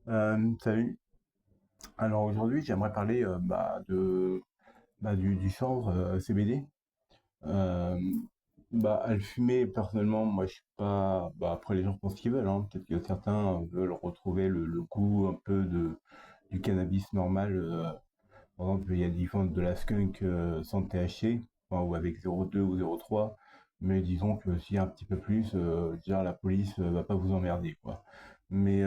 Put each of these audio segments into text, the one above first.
Salut. Alors aujourd'hui, j'aimerais parler du chanvre CBD. Euh, À le fumer, personnellement, moi je suis pas. Après, les gens font ce qu'ils veulent, hein. Peut-être que certains veulent retrouver le goût un peu du cannabis normal. Par exemple, il y a des font de la skunk sans THC, enfin, ou avec 0,2 ou 0,3. Mais disons que s'il y a un petit peu plus, je veux dire, la police va pas vous emmerder, quoi. Mais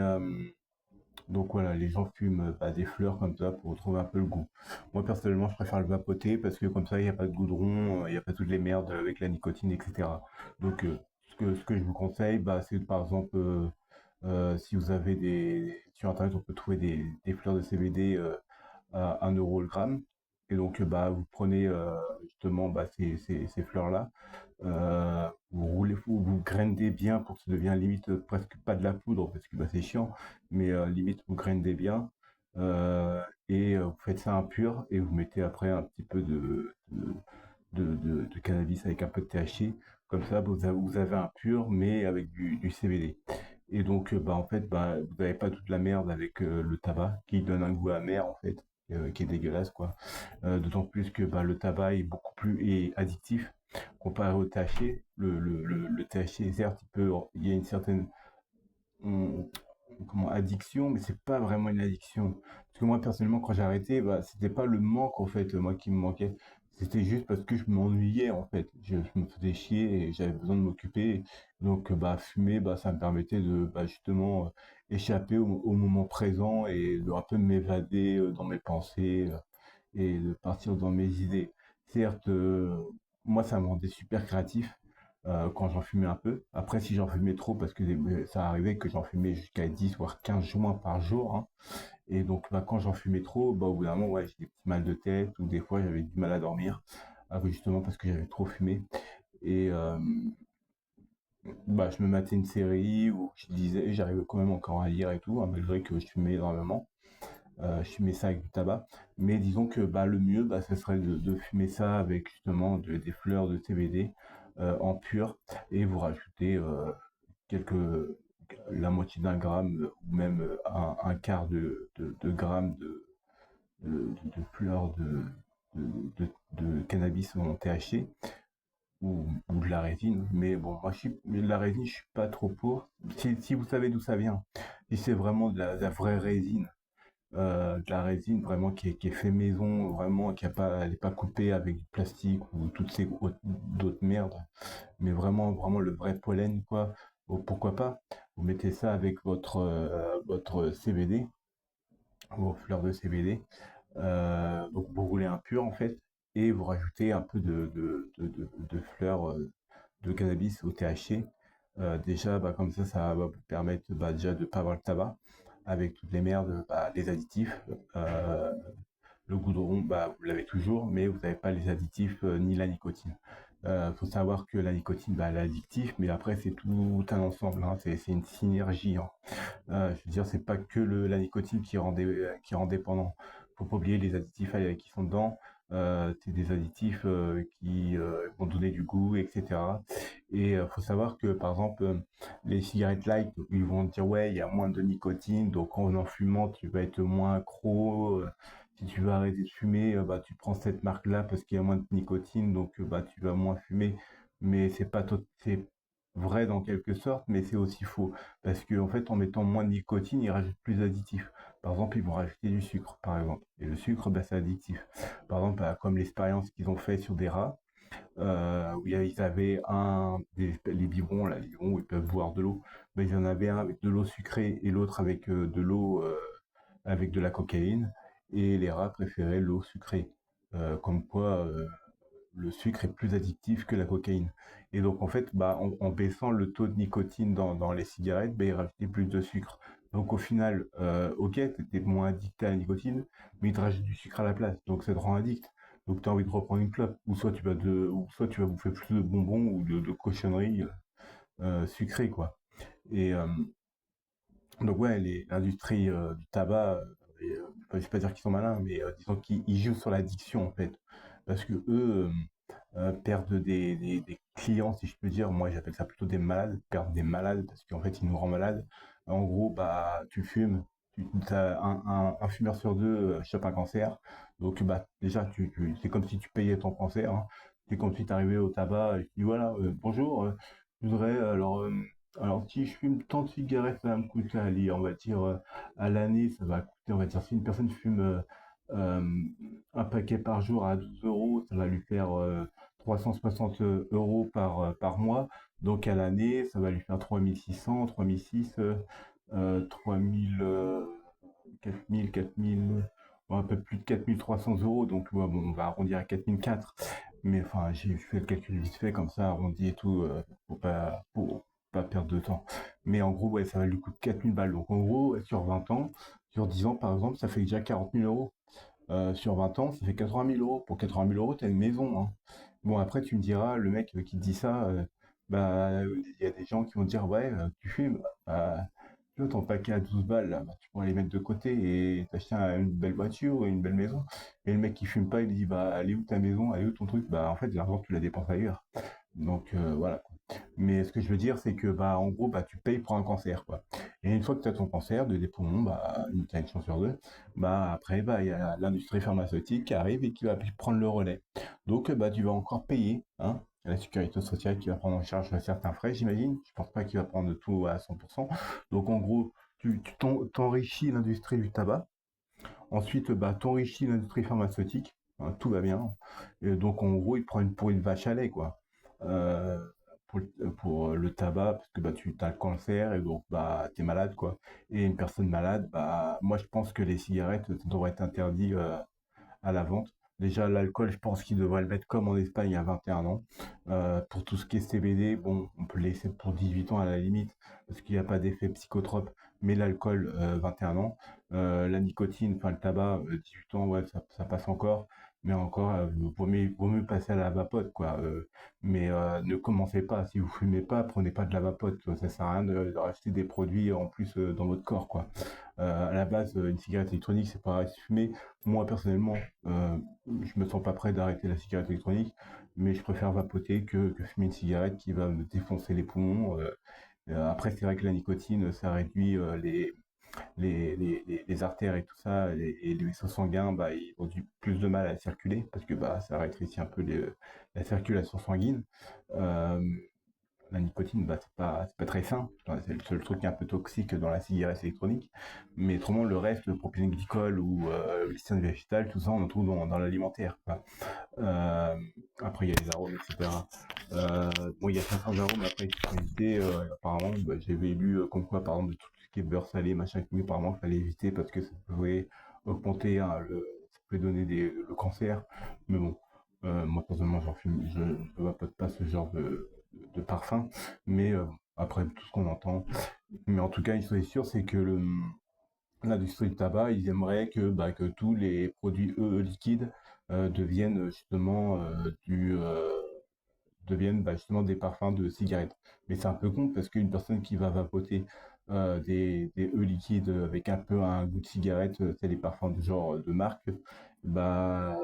donc voilà, les gens fument des fleurs comme ça pour retrouver un peu le goût. Moi personnellement, je préfère le vapoter parce que comme ça, il n'y a pas de goudron, il n'y a pas toutes les merdes avec la nicotine, etc. Donc ce que je vous conseille, c'est par exemple si vous avez sur internet, on peut trouver des fleurs de CBD à 1 € le gramme. Et donc vous prenez justement ces fleurs-là, vous roulez, vous grindez bien pour que ça devienne limite presque pas de la poudre parce que c'est chiant, mais limite vous grindez bien vous faites ça impur et vous mettez après un petit peu de cannabis avec un peu de THC. Comme ça, vous avez un pur mais avec du CBD. Et donc en fait, vous n'avez pas toute la merde avec le tabac qui donne un goût amer en fait, qui est dégueulasse quoi. D'autant plus que le tabac est beaucoup plus addictif comparé au THC. Le THC, certes, il y a une certaine hum, addiction, mais c'est pas vraiment une addiction. Parce que moi, personnellement, quand j'ai arrêté, c'était pas le manque, en fait, moi, qui me manquait. C'était juste parce que je m'ennuyais, en fait. Je me faisais chier et j'avais besoin de m'occuper. Donc, fumer, ça me permettait de, justement, échapper au moment présent et de un peu m'évader dans mes pensées et de partir dans mes idées. Certes, moi, ça me rendait super créatif quand j'en fumais un peu. Après, si j'en fumais trop, parce que ça arrivait que j'en fumais jusqu'à 10 voire 15 joints par jour, hein. Et donc, quand j'en fumais trop, au bout d'un moment, ouais, j'ai des petits mal de tête, ou des fois, j'avais du mal à dormir, justement parce que j'avais trop fumé. Et je me matais une série où je lisais, j'arrivais quand même encore à lire et tout, hein, malgré que je fumais énormément. Je fumais ça avec du tabac. Mais disons que le mieux, ce serait de fumer ça avec justement des fleurs de CBD en pur et vous rajoutez quelques, la moitié d'un gramme ou même un quart de gramme de fleurs de cannabis en THC ou de la résine. Mais bon, moi, de la résine, je suis pas trop pour. Si vous savez d'où ça vient, si c'est vraiment de la vraie résine, de la résine vraiment qui est fait maison, vraiment qui a pas, elle est pas coupée avec du plastique ou toutes ces d'autres merdes, mais vraiment vraiment le vrai pollen quoi. Pourquoi pas? Vous mettez ça avec votre CBD, vos fleurs de CBD. Donc vous roulez un pur en fait et vous rajoutez un peu de fleurs de cannabis au THC. Déjà, comme ça va vous permettre déjà de ne pas avoir le tabac avec toutes les merdes, les additifs. Le goudron, vous l'avez toujours, mais vous n'avez pas les additifs ni la nicotine. Faut savoir que la nicotine, elle est addictive, mais après c'est tout un ensemble, hein, c'est une synergie, hein. Je veux dire, c'est pas que la nicotine qui rend dépendant. Faut pas oublier les additifs qui sont dedans. C'est des additifs qui vont donner du goût, etc. Et faut savoir que, par exemple, les cigarettes light, ils vont dire ouais, il y a moins de nicotine, donc en fumant, tu vas être moins accro. Si tu veux arrêter de fumer, tu prends cette marque-là parce qu'il y a moins de nicotine, donc tu vas moins fumer. Mais c'est vrai dans quelque sorte, mais c'est aussi faux. Parce qu'en fait, en mettant moins de nicotine, ils rajoutent plus d'additifs. Par exemple, ils vont rajouter du sucre, par exemple. Et le sucre, c'est addictif. Par exemple, comme l'expérience qu'ils ont fait sur des rats, où ils avaient les biberons, là, les biberons où ils peuvent boire de l'eau. Il y en avait un avec de l'eau sucrée et l'autre avec de l'eau avec de la cocaïne. Et les rats préféraient l'eau sucrée. Comme quoi, le sucre est plus addictif que la cocaïne. Et donc, en fait, en baissant le taux de nicotine dans les cigarettes, il rajoutait plus de sucre. Donc, au final, ok, tu étais moins addict à la nicotine, mais il te rajoute du sucre à la place. Donc, ça te rend addict. Donc, tu as envie de reprendre une clope. Ou soit tu vas bouffer plus de bonbons ou de cochonneries sucrées, quoi. Et donc, ouais, l'industrie du tabac, je vais pas dire qu'ils sont malins, mais disons qu'ils jouent sur l'addiction, en fait. Parce que eux, perdent des clients, si je peux dire. Moi, j'appelle ça plutôt des malades, perdre des malades, parce qu'en fait, ils nous rendent malades. En gros, tu fumes. un fumeur sur deux chope un cancer. Donc, bah, déjà, c'est comme si tu payais ton cancer, hein. C'est comme si tu arrivais au tabac et tu dis, voilà, bonjour, je voudrais, alors, si je fume tant de cigarettes, ça va me coûter, allez, on va dire, à l'année, ça va coûter, on va dire, si une personne fume euh, un paquet par jour à 12 euros, ça va lui faire 360 euros par mois. Donc, à l'année, ça va lui faire 3600, 3600, 3000, 4000, 4000, bon, un peu plus de 4300 euros. Donc, ouais, bon, on va arrondir à 4004. Mais enfin, j'ai fait le calcul vite fait, comme ça, arrondi et tout, pour pas perdre de temps. Mais en gros, ouais, ça va lui coûter 4000 balles. Donc, en gros, sur 20 ans, sur 10 ans, par exemple, ça fait déjà 40 000 euros. Sur 20 ans, ça fait 80 000 euros. Pour 80 000 euros, t'as une maison, hein. Bon, après, tu me diras, le mec qui te dit ça, bah, il y a des gens qui vont te dire, ouais, tu fumes. Bah, tu vois, ton paquet à 12 balles, là, bah, tu pourrais les mettre de côté et t'acheter une belle voiture, une belle maison. Et le mec qui fume pas, il dit, bah, elle est où ta maison, elle est où ton truc? Bah, en fait, l'argent, tu la dépenses ailleurs. Donc, voilà. Mais ce que je veux dire, c'est que, bah, en gros, bah, tu payes pour un cancer, quoi. Et une fois que tu as ton cancer des poumons, bah, t'as une chance sur deux, bah, après, bah, il y a l'industrie pharmaceutique qui arrive et qui va prendre le relais. Donc, bah, tu vas encore payer, hein, la sécurité sociale qui va prendre en charge certains frais, j'imagine. Je pense pas qu'il va prendre tout à 100%. Donc, en gros, t'enrichis l'industrie du tabac. Ensuite, bah, t'enrichis l'industrie pharmaceutique. Hein, tout va bien. Et donc, en gros, il prend pour une vache à lait, quoi. Euh, pour le tabac, parce que bah, tu as le cancer et donc bah, tu es malade, quoi. Et une personne malade, bah, moi, je pense que les cigarettes, ça devrait être interdit à la vente. Déjà, l'alcool, je pense qu'ils devraient le mettre comme en Espagne à 21 ans. Pour tout ce qui est CBD, bon, on peut le laisser pour 18 ans à la limite, parce qu'il n'y a pas d'effet psychotrope. Mais l'alcool, 21 ans. La nicotine, enfin le tabac, 18 ans, ouais, ça passe encore. Mais encore, vaut mieux passer à la vapote, quoi. Mais ne commencez pas. Si vous fumez pas, prenez pas de la vapote. Ça sert à rien de racheter des produits en plus dans votre corps, quoi. À la base, une cigarette électronique, c'est pas fumer. Moi, personnellement, je me sens pas prêt d'arrêter la cigarette électronique, mais je préfère vapoter que fumer une cigarette qui va me défoncer les poumons. Après, c'est vrai que la nicotine, ça réduit les artères et tout ça, et les vaisseaux sanguins, bah, ils ont du plus de mal à circuler parce que bah, ça rétrécit un peu la circulation sanguine. Euh, la nicotine, bah, c'est pas très sain. Enfin, c'est le seul truc un peu toxique dans la cigarette électronique. Mais autrement, le reste, le propylène-glycol ou le lysine végétal, tout ça, on en trouve dans l'alimentaire, quoi. Euh, Après, il y a les arômes, etc. Bon, il y a certains arômes, après, il faut éviter. Apparemment, bah, j'avais lu comme quoi, par exemple, de tout ce qui est beurre salé, machin, tout, apparemment, il fallait éviter parce que ça pouvait augmenter, hein, ça pouvait donner le cancer. Mais bon, moi, personnellement, je ne vapote pas ce genre de parfum. Mais après, tout ce qu'on entend. Mais en tout cas, une chose est sûre, c'est que l'industrie du tabac, ils aimeraient que tous les produits liquides deviennent justement deviennent justement des parfums de cigarettes. Mais c'est un peu con parce qu'une personne qui va vapoter des liquides avec un peu un goût de cigarette, c'est les parfums de genre de marque, bah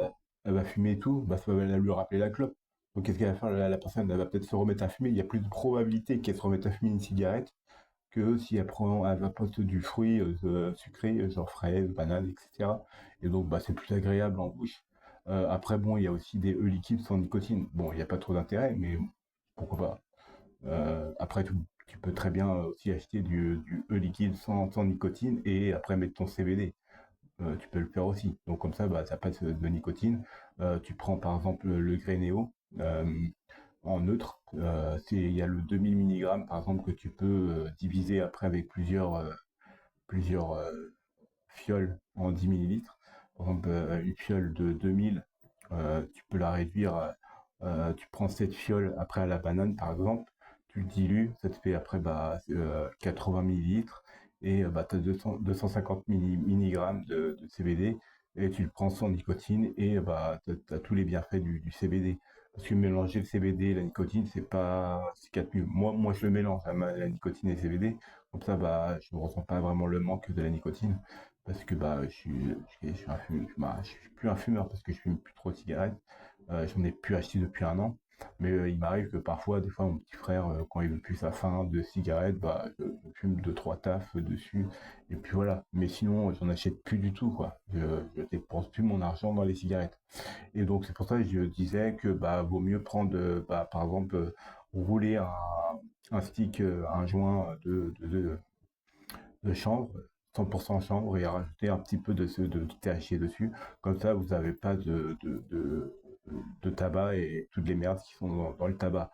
elle va fumer et tout, bah ça va lui rappeler la clope. Donc qu'est-ce qu'elle va faire la personne? Elle va peut-être se remettre à fumer. Il y a plus de probabilité qu'elle se remette à fumer une cigarette que si elle vapote du fruit sucré, genre fraises, bananes, etc. Et donc, bah, c'est plus agréable en bouche. Après, bon, il y a aussi des liquides sans nicotine. Bon, il n'y a pas trop d'intérêt, mais pourquoi pas. Après, tu peux très bien aussi acheter du liquide sans nicotine et après mettre ton CBD. Tu peux le faire aussi. Donc comme ça, bah, ça passe de nicotine. Tu prends par exemple le Grénéo en neutre. Il y a le 2000 mg par exemple que tu peux diviser après avec plusieurs fioles en 10 millilitres. Par exemple, une fiole de 2000, tu peux la réduire. Tu prends cette fiole après à la banane par exemple, tu le dilues, ça te fait après 80 millilitres et bah, tu as 250 mg de CBD et tu le prends sans nicotine et bah, tu as tous les bienfaits du CBD. Parce que mélanger le CBD et la nicotine, c'est pas c'est quatre mieux. Moi, je le mélange, la nicotine et le CBD. Comme ça, bah, je ne ressens pas vraiment le manque de la nicotine. Parce que bah, je suis un je suis plus un fumeur parce que je fume plus trop de cigarettes. J'en ai plus acheté depuis un an. Mais il m'arrive que parfois, des fois, mon petit frère, quand il veut plus sa faim de cigarettes, bah, je fume deux, trois tafs dessus. Et puis voilà. Mais sinon, j'en achète plus du tout, quoi. Je dépense plus mon argent dans les cigarettes. Et donc, c'est pour ça que je disais que bah, vaut mieux prendre, bah, par exemple, rouler un stick, un joint de chanvre, 100% chanvre, et rajouter un petit peu de THC dessus. Comme ça, vous n'avez pas de tabac et toutes les merdes qui sont dans le tabac.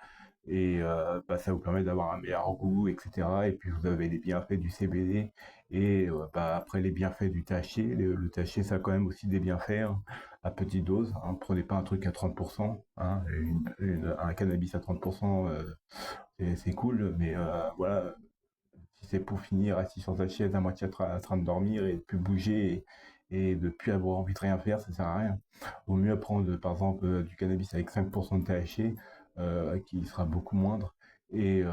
Et bah, ça vous permet d'avoir un meilleur goût, etc. Et puis vous avez les bienfaits du CBD. Et bah, après les bienfaits du THC, le THC ça a quand même aussi des bienfaits, hein, à petite dose. Hein. Prenez pas un truc à 30%. Hein, un cannabis à 30%, c'est cool. Mais voilà, si c'est pour finir assis sur sa chaise à moitié en train de dormir et de plus bouger et de plus avoir envie de rien faire, ça sert à rien. Vaut mieux prendre par exemple du cannabis avec 5% de THC, qui sera beaucoup moindre, et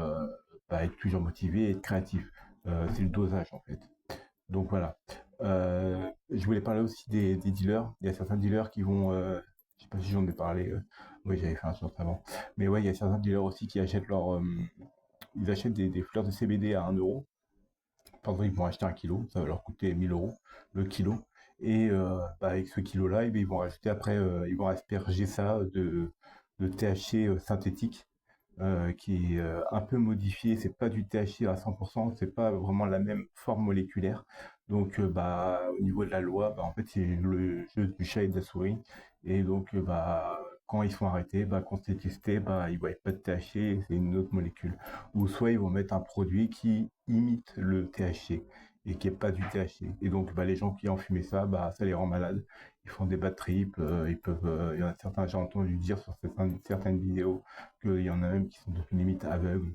bah, être toujours motivé et être créatif. C'est le dosage en fait. Donc voilà. Je voulais parler aussi des dealers. Il y a certains dealers qui vont, je sais pas si j'en ai parlé, oui j'avais fait un short avant, mais ouais, il y a certains dealers aussi qui achètent ils achètent des fleurs de CBD à 1 euro. Par exemple, ils vont acheter un kilo, ça va leur coûter 1000 € le kilo. Et bah, avec ce kilo-là, eh bien, ils vont rajouter après, ils vont asperger ça de THC synthétique, qui est un peu modifié. C'est pas du THC à 100%, c'est pas vraiment la même forme moléculaire. Donc, bah, au niveau de la loi, bah, en fait, c'est le jeu du chat et de la souris. Et donc, bah, quand ils sont arrêtés, bah, quand c'est testé, bah, ils voient pas de THC, c'est une autre molécule. Ou soit ils vont mettre un produit qui imite le THC et qui est pas du THC. Et donc, bah, les gens qui ont fumé ça, bah, ça les rend malades. Ils font des bad trips, ils peuvent, il y en a certains, j'ai entendu dire sur certaines vidéos, qu'il y en a même qui sont devenus limite aveugles,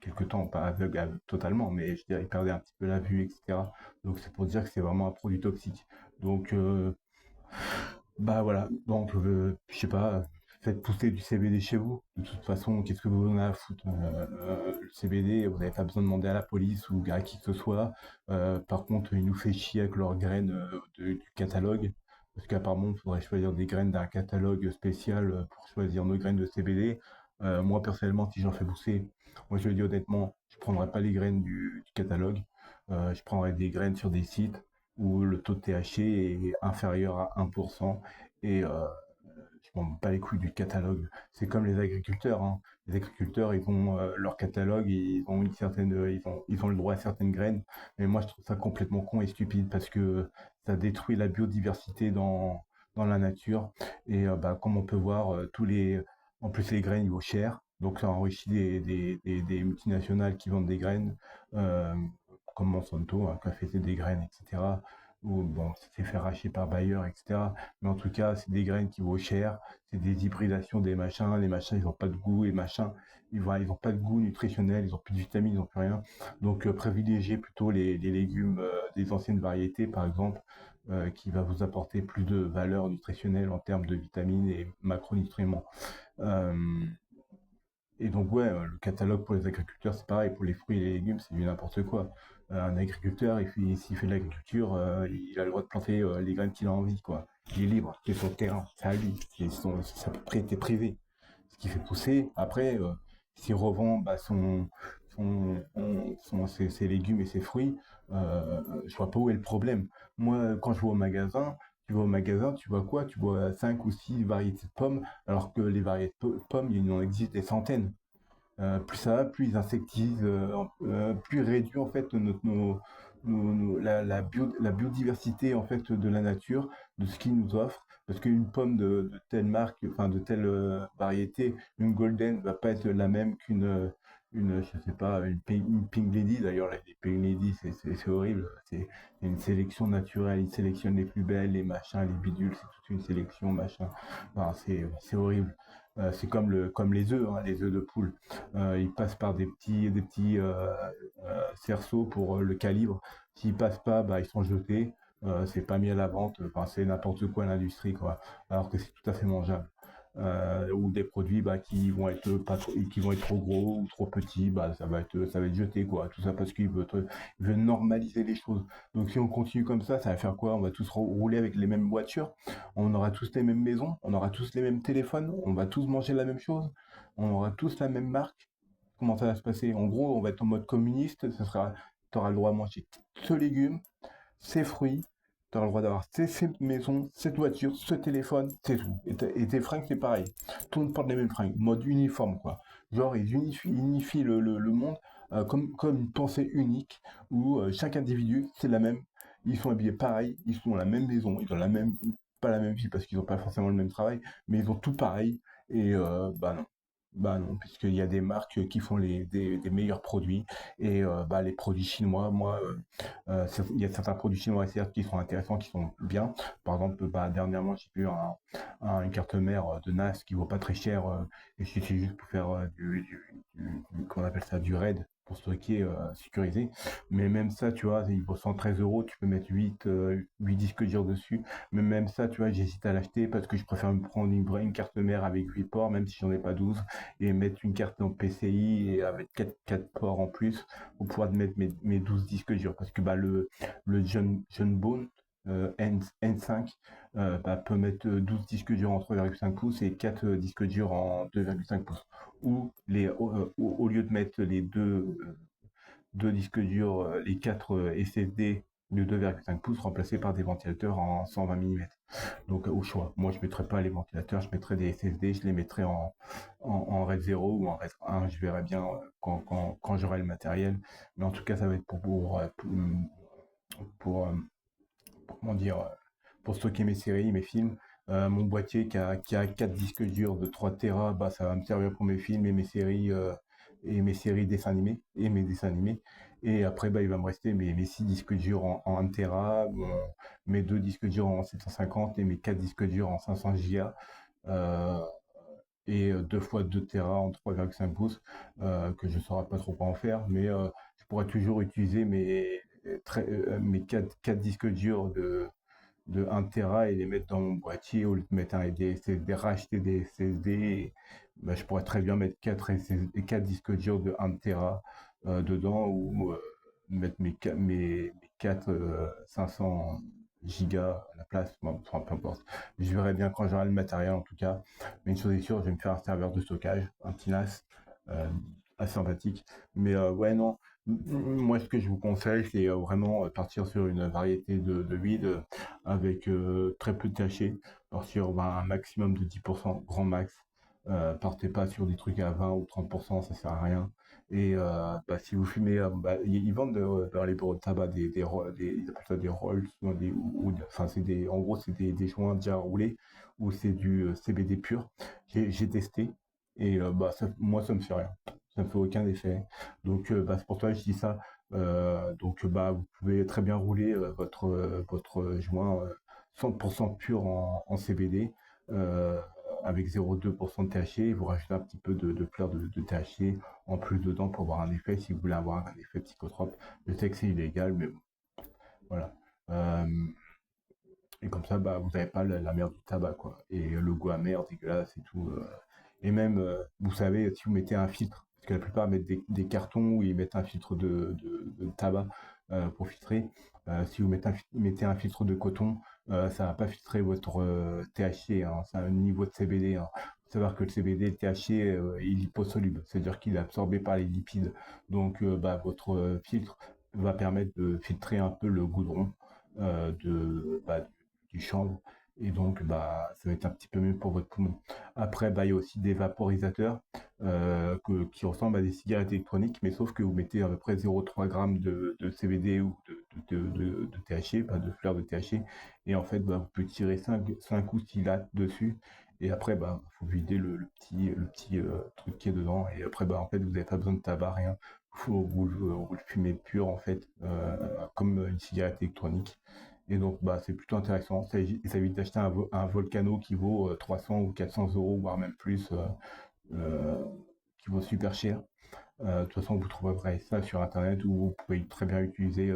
quelque temps, pas aveugles totalement, mais je dirais ils perdaient un petit peu la vue, etc. Donc c'est pour dire que c'est vraiment un produit toxique. Donc bah voilà, donc je sais pas, faites pousser du CBD chez vous. De toute façon, qu'est-ce que vous en avez à foutre, le CBD, vous n'avez pas besoin de demander à la police ou à qui que ce soit. Par contre, ils nous fait chier avec leurs graines du catalogue. Parce qu'apparemment, il faudrait choisir des graines d'un catalogue spécial pour choisir nos graines de CBD. Moi, personnellement, si j'en fais pousser, moi je le dis honnêtement, je prendrais pas les graines du catalogue. Je prendrais des graines sur des sites où le taux de THC est inférieur à 1%. Et je m'en bats les couilles du catalogue. C'est comme les agriculteurs. Hein. Les agriculteurs, ils ont leur catalogue, ils ont ils ont le droit à certaines graines. Mais moi, je trouve ça complètement con et stupide parce que ça détruit la biodiversité dans la nature. Et bah, comme on peut voir, en plus les graines, ils vaut cher. Donc ça enrichit des multinationales qui vendent des graines, euh, comme Monsanto, hein, qui a fait des graines, etc. Ou bon, c'est fait racheter par Bayer, etc. Mais en tout cas, c'est des graines qui vaut cher, c'est des hybridations des machins, les machins, ils ont pas de goût, les machins, ils ont pas de goût nutritionnel, ils ont plus de vitamines, ils ont plus rien. Donc, privilégiez plutôt les légumes des anciennes variétés, par exemple, qui va vous apporter plus de valeur nutritionnelle en termes de vitamines et macronutriments. Euh, et donc, ouais, le catalogue pour les agriculteurs, c'est pareil. Pour les fruits et les légumes, c'est du n'importe quoi. Un agriculteur, s'il fait de l'agriculture, il a le droit de planter les graines qu'il a envie, quoi. Il est libre, c'est son terrain, c'est à lui, c'est sa propriété privée. Ce qui fait pousser, après, s'il revend bah, ses légumes et ses fruits, je vois pas où est le problème. Moi, quand je vais au magasin, tu vas au magasin, tu vois quoi? Tu vois 5 ou 6 variétés de pommes, alors que les variétés de pommes, il en existe des centaines. Plus ça va, plus ils insectisent, plus ils réduisent en fait la biodiversité en fait de la nature, de ce qu'ils nous offrent. Parce qu'une pomme de telle marque, enfin de telle variété, une golden va pas être la même je sais pas, une pink lady. D'ailleurs, les pink lady, c'est horrible. C'est une sélection naturelle. Ils sélectionnent les plus belles, les machins, les bidules. C'est toute une sélection, machin. Enfin, c'est horrible. C'est comme les œufs, hein, les œufs de poule. Ils passent par des petits cerceaux pour le calibre. S'ils passent pas, bah, ils sont jetés. C'est pas mis à la vente. Enfin, c'est n'importe quoi l'industrie, quoi. Alors que c'est tout à fait mangeable. ou des produits qui vont être pas trop, qui vont être trop gros ou trop petits, ça va être jeté quoi. Tout ça parce il veut normaliser les choses. Donc si on continue comme ça va faire quoi? On va tous rouler avec les mêmes voitures, on aura tous les mêmes maisons, on aura tous les mêmes téléphones, on va tous manger la même chose, on aura tous la même marque. Comment ça va se passer? En gros, on va être en mode communiste, tu auras le droit de manger ce légume, ces fruits, tu auras le droit d'avoir cette maison, cette voiture, ce téléphone, c'est tout. Et tes fringues, c'est pareil. Tout le monde porte les mêmes fringues, mode uniforme, quoi. Genre, ils unifient le monde comme une pensée unique, où chaque individu, c'est la même. Ils sont habillés pareil, ils sont dans la même maison, ils ont pas la même vie parce qu'ils n'ont pas forcément le même travail, mais ils ont tout pareil. Et non. Bah non, puisqu'il y a des marques qui font des meilleurs produits. Et les produits chinois, moi, il y a certains produits chinois certes qui sont intéressants, qui sont bien. Par exemple, dernièrement, j'ai vu une carte mère de NAS qui vaut pas très cher, et c'est juste pour faire comment on appelle ça, du RAID, pour stocker sécurisé. Mais même ça, tu vois, il vaut 113 euros, tu peux mettre 8 disques durs dessus. Mais même ça, tu vois, j'hésite à l'acheter parce que je préfère me prendre une carte mère avec 8 ports, même si j'en ai pas 12, et mettre une carte en PCI et avec quatre ports en plus pour pouvoir mettre mes 12 disques durs. Parce que le John Bone N5 peut mettre 12 disques durs en 3,5 pouces et 4 disques durs en 2,5 pouces. Ou au lieu de mettre les deux disques durs, les 4 SSD de 2,5 pouces remplacés par des ventilateurs en 120 mm. Donc au choix. Moi je mettrais pas les ventilateurs, je mettrais des SSD, je les mettrais en RAID 0 ou en RAID 1, je verrai bien quand j'aurai le matériel. Mais en tout cas ça va être pour comment dire, pour stocker mes séries, mes films. Mon boîtier qui a 4 disques durs de 3 Tera, ça va me servir pour mes films et mes séries dessins animés et mes dessins animés. Et après, il va me rester mes 6 disques durs en 1 Tera, mes 2 disques durs en 750 et mes 4 disques durs en 500 Go. Euh, et 2 fois 2 Tera en 3,5 pouces, que je ne saurais pas trop quoi en faire, mais je pourrais toujours utiliser mes 4 disques durs de 1 Tera et les mettre dans mon boîtier au lieu de mettre des SSD, racheter des SSD. Je pourrais très bien mettre 4 disques durs de 1 Tera dedans ou mettre mes 4 500 gigas à la place, bon, enfin, peu importe. Je verrai bien quand j'aurai le matériel en tout cas. Mais une chose est sûre, je vais me faire un serveur de stockage, un petit NAS, euh, assez sympathique. Mais ouais, non, moi ce que je vous conseille, c'est vraiment partir sur une variété de huile avec très peu de THC, partir un maximum de 10%, grand max. Partez pas sur des trucs à 20 ou 30%, ça sert à rien. Et si vous fumez, ils vendent dans les bureaux de tabac ils appellent ça des rolls, enfin en gros c'est des joints déjà roulés ou c'est du CBD pur. J'ai testé et moi ça me fait rien, ça me fait aucun effet. Donc c'est pour ça que je dis ça. Donc vous pouvez très bien rouler votre joint 100% pur en CBD. euh, avec 0,2% de THC, vous rajoutez un petit peu de fleurs de THC en plus dedans pour avoir un effet, si vous voulez avoir un effet psychotrope. Je sais que c'est illégal, mais bon, voilà. Euh, et comme ça, vous n'avez pas la merde du tabac, quoi. Et le goût amer, dégueulasse et tout. Et même, vous savez, si vous mettez un filtre, parce que la plupart mettent des cartons où ils mettent un filtre de tabac pour filtrer. Si vous mettez un filtre de coton, ça va pas filtrer votre THC, hein, c'est un niveau de CBD. Hein. Faut savoir que le CBD, le THC, il est liposoluble, c'est-à-dire qu'il est absorbé par les lipides. Donc, votre filtre va permettre de filtrer un peu le goudron du chanvre. Et donc, ça va être un petit peu mieux pour votre poumon. Après, il y a aussi des vaporisateurs qui ressemblent à des cigarettes électroniques, mais sauf que vous mettez à peu près 0,3 g de CBD ou de THC, de fleurs de THC, et en fait, vous pouvez tirer 5 ou 6 lattes dessus, et après, faut vider le petit truc qui est dedans, et après, en fait, vous n'avez pas besoin de tabac, rien. Vous le fumez pur, en fait, comme une cigarette électronique. Et donc, c'est plutôt intéressant. Ça évite d'acheter un Volcano qui vaut 300 ou 400 euros, voire même plus, euh, qui vaut super cher. De toute façon, vous trouverez ça sur Internet ou vous pouvez très bien utiliser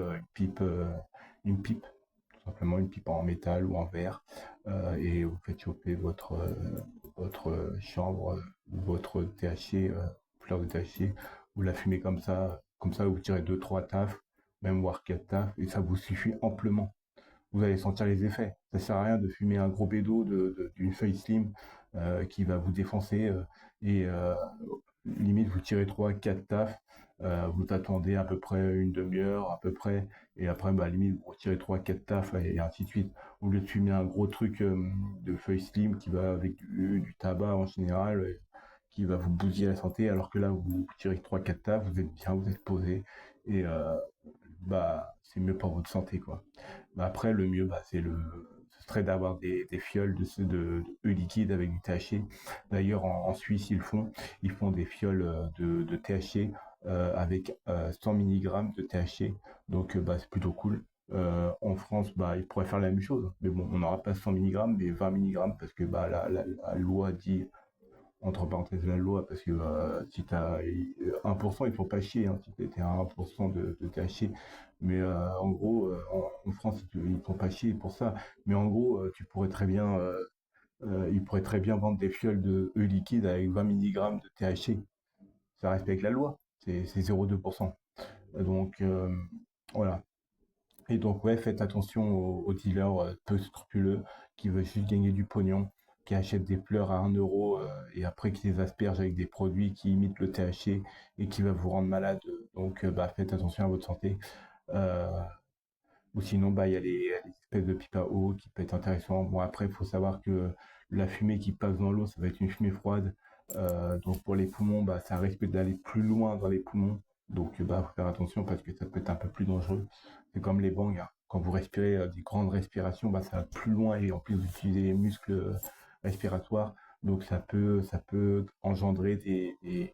une pipe, tout simplement une pipe en métal ou en verre, et vous faites chauffer votre chanvre ou votre THC, fleur de THC, vous la fumez comme ça vous tirez deux trois tafs, même voire 4 tafs, et ça vous suffit amplement. Vous allez sentir les effets. Ça sert à rien de fumer un gros bédo d'une feuille slim qui va vous défoncer et limite vous tirez 3 4 tafs, vous attendez à peu près une demi-heure à peu près, et après bah limite vous retirez 3 4 tafs et ainsi de suite. Au lieu de fumer un gros truc de feuille slim qui va avec du tabac en général, qui va vous bousiller la santé, alors que là vous tirez 3 4 tafs, vous êtes bien, vous êtes posé, et bah c'est mieux pour votre santé quoi. Bah, après, le mieux, bah, ce serait d'avoir des fioles de liquide avec du THC. D'ailleurs, en Suisse, ils font des fioles de THC avec 100 mg de THC. Donc, bah, c'est plutôt cool. En France, bah, ils pourraient faire la même chose. Mais bon, on n'aura pas 100 mg, mais 20 mg parce que bah, la loi dit entre parenthèses la loi, parce que si tu as 1%, ils font pas chier, hein, si tu es à 1% de THC. Mais en gros, en France, ils font pas chier pour ça. Mais en gros, tu pourrais très bien, ils pourraient très bien vendre des fioles de liquide avec 20 mg de THC. Ça respecte la loi, c'est 0,2%. Donc voilà. Et donc, ouais, faites attention aux dealers peu scrupuleux qui veulent juste gagner du pognon, qui achètent des fleurs à 1 euro et après qui les aspergent avec des produits qui imitent le THC et qui va vous rendre malade. Donc, bah, faites attention à votre santé. Euh, ou sinon, bah, il y a les espèces de pipe à eau qui peut être intéressant. Bon, après, il faut savoir que la fumée qui passe dans l'eau, ça va être une fumée froide. Donc, pour les poumons, bah, ça risque d'aller plus loin dans les poumons. Donc, bah, faut faire attention parce que ça peut être un peu plus dangereux. C'est comme les bangs, hein. Quand vous respirez des grandes respirations, bah, ça va plus loin et en plus, vous utilisez les muscles respiratoires. Donc, ça peut engendrer des,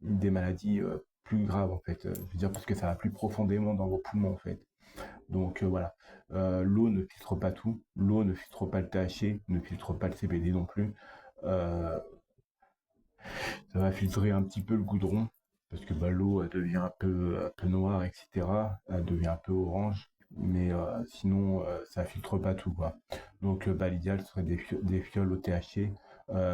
des maladies plus graves, en fait. Je veux dire, parce que ça va plus profondément dans vos poumons, en fait. Donc voilà. L'eau ne filtre pas tout. L'eau ne filtre pas le THC, ne filtre pas le CBD non plus. Euh, Ça va filtrer un petit peu le goudron, parce que bah, l'eau elle devient un peu noire, etc. Elle devient un peu orange. Mais sinon, ça filtre pas tout, quoi. Donc bah, l'idéal serait des fioles au THC.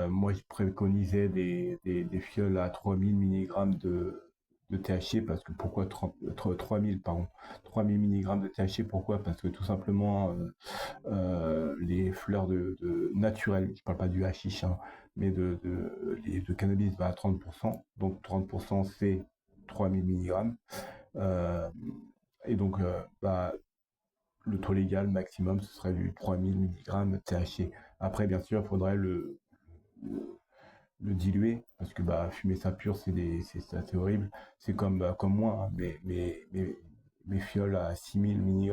Moi, je préconisais des fioles à 3000 mg de THC, parce que pourquoi 3000, pardon, 3000 mg de THC, pourquoi? Parce que tout simplement, les fleurs naturelles, je parle pas du hashish, hein, mais de cannabis va à 30%, donc 30% c'est 3000 mg. Euh, et donc, bah, le taux légal maximum, ce serait du 3000 mg THC. Après, bien sûr, il faudrait le diluer, parce que bah, fumer ça pur, c'est assez horrible. C'est comme, bah, comme moi, hein, mes fioles à 6000 mg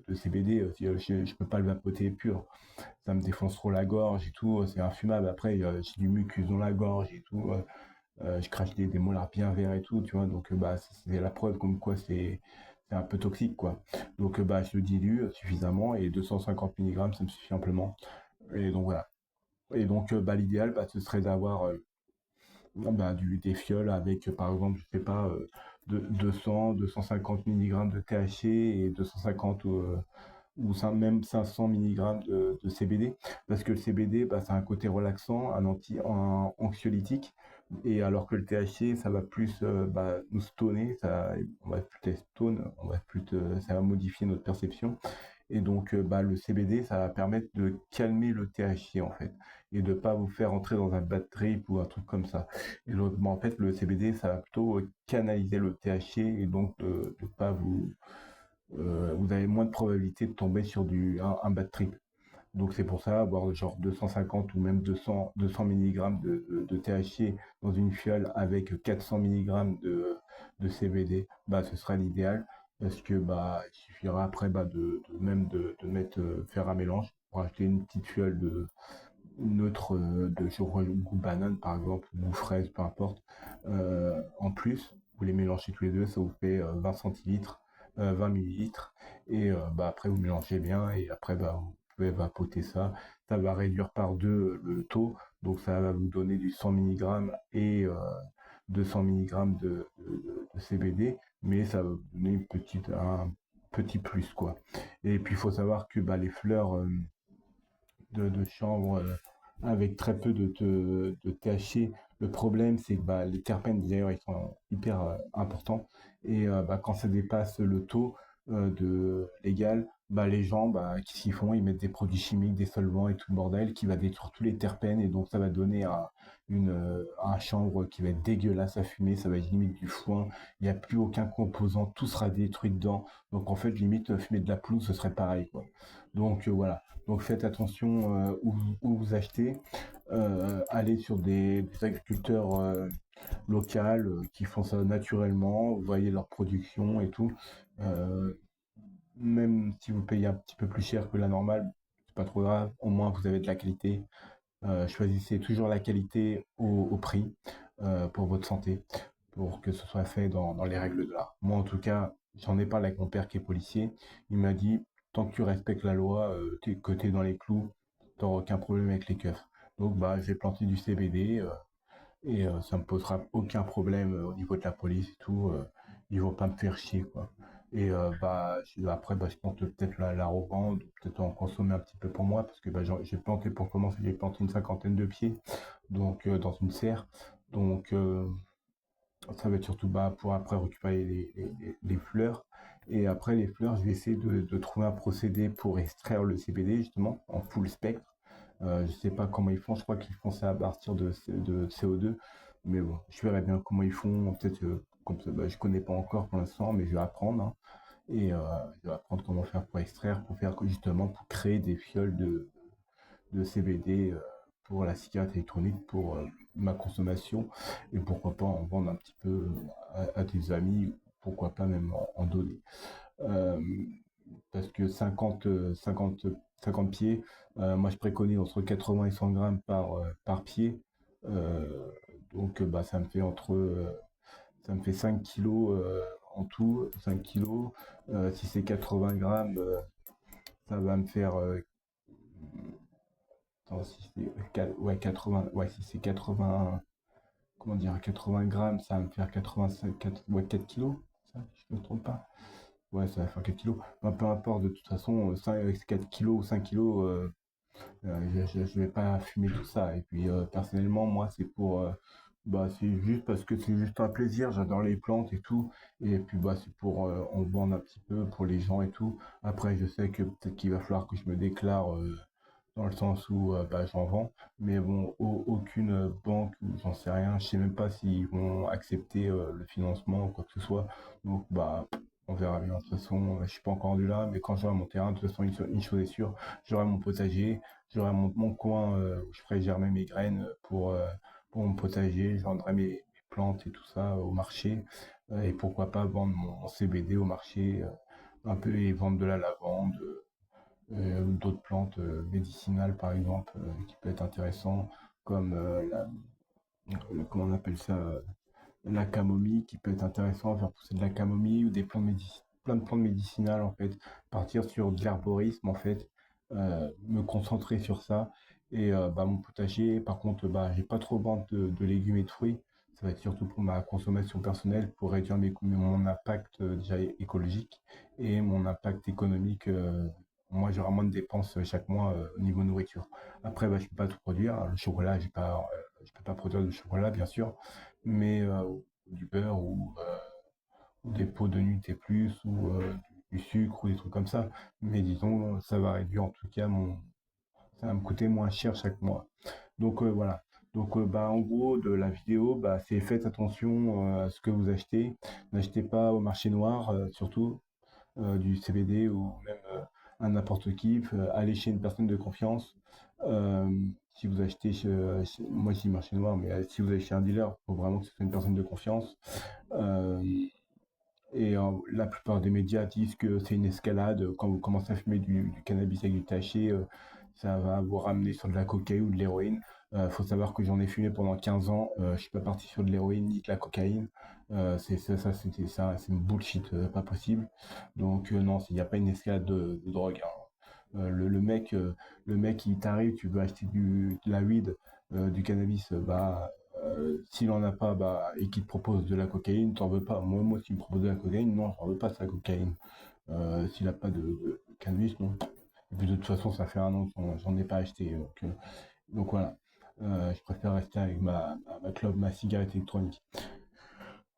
de CBD, je peux pas le vapoter pur. Ça me défonce trop la gorge et tout, c'est infumable. Après, j'ai du mucus dans la gorge et tout, je crache des molars bien verts et tout, tu vois. Donc, bah, c'est la preuve comme quoi c'est un peu toxique, quoi. Donc, bah, je le dilue suffisamment et 250 mg, ça me suffit amplement. Et donc, voilà. Et donc, bah, l'idéal, bah, ce serait d'avoir bah, des fioles avec, par exemple, je sais pas, 250 mg de THC et 250 ou même 500 mg de CBD, parce que le CBD, bah, ça a un côté relaxant, un anxiolytique, et alors que le THC, ça va plus bah, nous stoner, on va plus être stone, ça va modifier notre perception. Et donc, bah, le CBD, ça va permettre de calmer le THC, en fait, et de pas vous faire entrer dans un bad trip ou un truc comme ça. Et donc, bah, en fait, le CBD, ça va plutôt canaliser le THC, et donc de pas vous avez moins de probabilité de tomber sur un bad trip. Donc c'est pour ça, avoir genre 250 ou même 200 mg de THC dans une fiole avec 400 mg de CBD, bah, ce sera l'idéal. Parce que bah, il suffira après bah, de mettre, faire un mélange pour acheter une petite fiole neutre je crois, goût banane par exemple, goût fraise, peu importe. En plus, vous les mélangez tous les deux, ça vous fait 20 centilitres, 20 millilitres. Et bah, après, vous mélangez bien et après, bah, vous pouvez vapoter ça. Ça va réduire par deux le taux, donc ça va vous donner du 100 mg et 200 mg de CBD, mais ça va vous donner un petit plus, quoi. Et puis, il faut savoir que bah, les fleurs de chanvre avec très peu de THC. Le problème, c'est que bah, les terpènes, d'ailleurs, ils sont hyper importants. Et bah, quand ça dépasse le taux de légal, bah, les gens, bah, qu'est-ce qu'ils font? Ils mettent des produits chimiques, des solvants et tout le bordel qui va détruire tous les terpènes. Et donc, ça va donner un chanvre qui va être dégueulasse à fumer. Ça va être limite du foin. Il n'y a plus aucun composant. Tout sera détruit dedans. Donc, en fait, limite, fumer de la pelouse, ce serait pareil, quoi. Donc, voilà. Donc faites attention où vous achetez. Allez sur des agriculteurs locaux qui font ça naturellement. Vous voyez leur production et tout. Euh, Même si vous payez un petit peu plus cher que la normale, c'est pas trop grave. Au moins vous avez de la qualité. Choisissez toujours la qualité au prix pour votre santé, pour que ce soit fait dans les règles de l'art. Moi, en tout cas, j'en ai parlé avec mon père qui est policier. Il m'a dit, tant que tu respectes la loi, que tu es dans les clous, tu n'auras aucun problème avec les keufs. Donc, bah, j'ai planté du CBD et ça me posera aucun problème au niveau de la police et tout. Ils vont pas me faire chier, quoi. Et bah, après, bah, je compte peut-être la revendre, peut-être en consommer un petit peu pour moi, parce que bah, j'ai planté pour commencer, j'ai planté une cinquantaine de pieds, donc dans une serre. Donc ça va être surtout bah, pour après récupérer les fleurs. Et après les fleurs, je vais essayer de trouver un procédé pour extraire le CBD justement en full spectre. Je sais pas comment ils font, je crois qu'ils font ça à partir de CO2. Mais bon, je verrai bien comment ils font. Peut-être comme ça, bah, je connais pas encore pour l'instant, mais je vais apprendre. Hein. Et je vais apprendre comment faire pour extraire, pour faire justement pour créer des fioles de CBD pour la cigarette électronique, pour ma consommation, et pourquoi pas en vendre un petit peu à des amis, pourquoi pas même en donner. Euh, Parce que 50 pieds, moi je préconise entre 80 et 100 grammes par pied. Euh, donc bah, ça me fait 5 kilos en tout, 5 kilos. Si c'est 80 grammes, ça va me faire attends, si c'est ouais, 80, ouais, si c'est 80, comment dire, 80 grammes, ça va me faire 85, 4, ouais, 4 kilos, ça, si je ne me trompe pas. Ouais, ça va faire 4 kilos. Bah, peu importe, de toute façon, 5, avec 4 kilos ou 5 kilos, je vais pas fumer tout ça. Et puis, personnellement, moi, bah, c'est juste parce que c'est juste un plaisir. J'adore les plantes et tout. Et puis, bah, c'est pour en vendre un petit peu pour les gens et tout. Après, je sais que peut-être qu'il va falloir que je me déclare dans le sens où bah, j'en vends. Mais bon, aucune banque, ou j'en sais rien. Je sais même pas s'ils vont accepter le financement ou quoi que ce soit. Donc, bah, on verra bien. De toute façon, je suis pas encore rendu là. Mais quand j'aurai mon terrain, de toute façon, une chose est sûre, j'aurai mon potager. J'aurai mon coin où je ferai germer mes graines pour mon potager. Je vendrai mes plantes et tout ça au marché. Et pourquoi pas vendre mon CBD au marché un peu et vendre de la lavande ou d'autres plantes médicinales par exemple qui peut être intéressant comme comment on appelle ça la camomille qui peut être intéressant, faire pousser de la camomille ou des plantes plein de plantes médicinales en fait, partir sur de l'herborisme en fait, me concentrer sur ça et bah, mon potager par contre bah j'ai pas trop vendre de légumes et de fruits, ça va être surtout pour ma consommation personnelle pour réduire mon impact déjà écologique et mon impact économique. Moi j'aurai moins de dépenses chaque mois au niveau nourriture. Après bah, je peux pas tout produire, le chocolat je peux pas produire de chocolat bien sûr, mais du beurre ou des pots de Nutella plus ou du sucre ou des trucs comme ça. Mais disons, ça va réduire en tout cas ça va me coûter moins cher chaque mois. Donc voilà. Donc bah en gros de la vidéo, bah c'est faites attention à ce que vous achetez. N'achetez pas au marché noir, surtout du CBD ou même à n'importe qui. Allez chez une personne de confiance. Euh, Si vous achetez moi je dis marché noir, mais si vous allez chez un dealer, il faut vraiment que ce soit une personne de confiance. Euh, et la plupart des médias disent que c'est une escalade. Quand vous commencez à fumer du cannabis avec du taché, ça va vous ramener sur de la cocaïne ou de l'héroïne. Faut savoir que j'en ai fumé pendant 15 ans. Je suis pas parti sur de l'héroïne ni de la cocaïne. C'est une bullshit, pas possible. Donc non, il n'y a pas une escalade de drogue. Hein. Le mec, il t'arrive, tu veux acheter de la weed, du cannabis, bah s'il en a pas, bah, et qu'il te propose de la cocaïne, t'en veux pas. Moi, s'il me propose de la cocaïne, non, j'en veux pas de sa cocaïne. S'il a pas de cannabis, non. Et puis de toute façon, ça fait un an que j'en ai pas acheté. Donc, Donc voilà. Je préfère rester avec ma clope, ma cigarette électronique.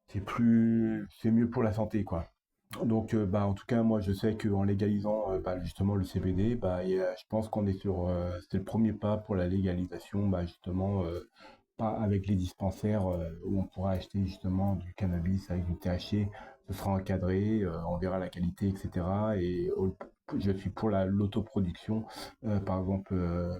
C'est mieux pour la santé, quoi. Donc, bah, en tout cas, moi, je sais qu'en légalisant bah, justement le CBD, bah, je pense qu'on est c'est le premier pas pour la légalisation, bah, justement, pas avec les dispensaires où on pourra acheter justement du cannabis avec du THC. Ce sera encadré, on verra la qualité, etc. Je suis pour l'autoproduction, par exemple,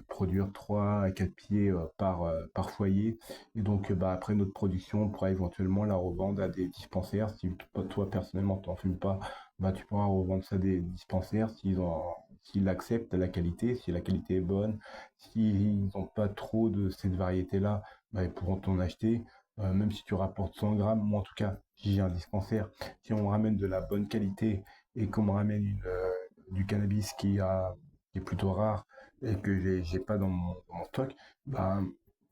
produire 3 à 4 pieds par foyer. Et donc, bah, après notre production, on pourra éventuellement la revendre à des dispensaires. Si toi, personnellement, tu n'en fumes pas, bah, tu pourras revendre ça à des dispensaires s'ils acceptent la qualité, si la qualité est bonne, s'ils n'ont pas trop de cette variété-là, bah, ils pourront t'en acheter. Même si tu rapportes 100 grammes, moi en tout cas, si j'ai un dispensaire, si on me ramène de la bonne qualité et qu'on me ramène du cannabis qui est plutôt rare et que j'ai pas dans mon stock, bah,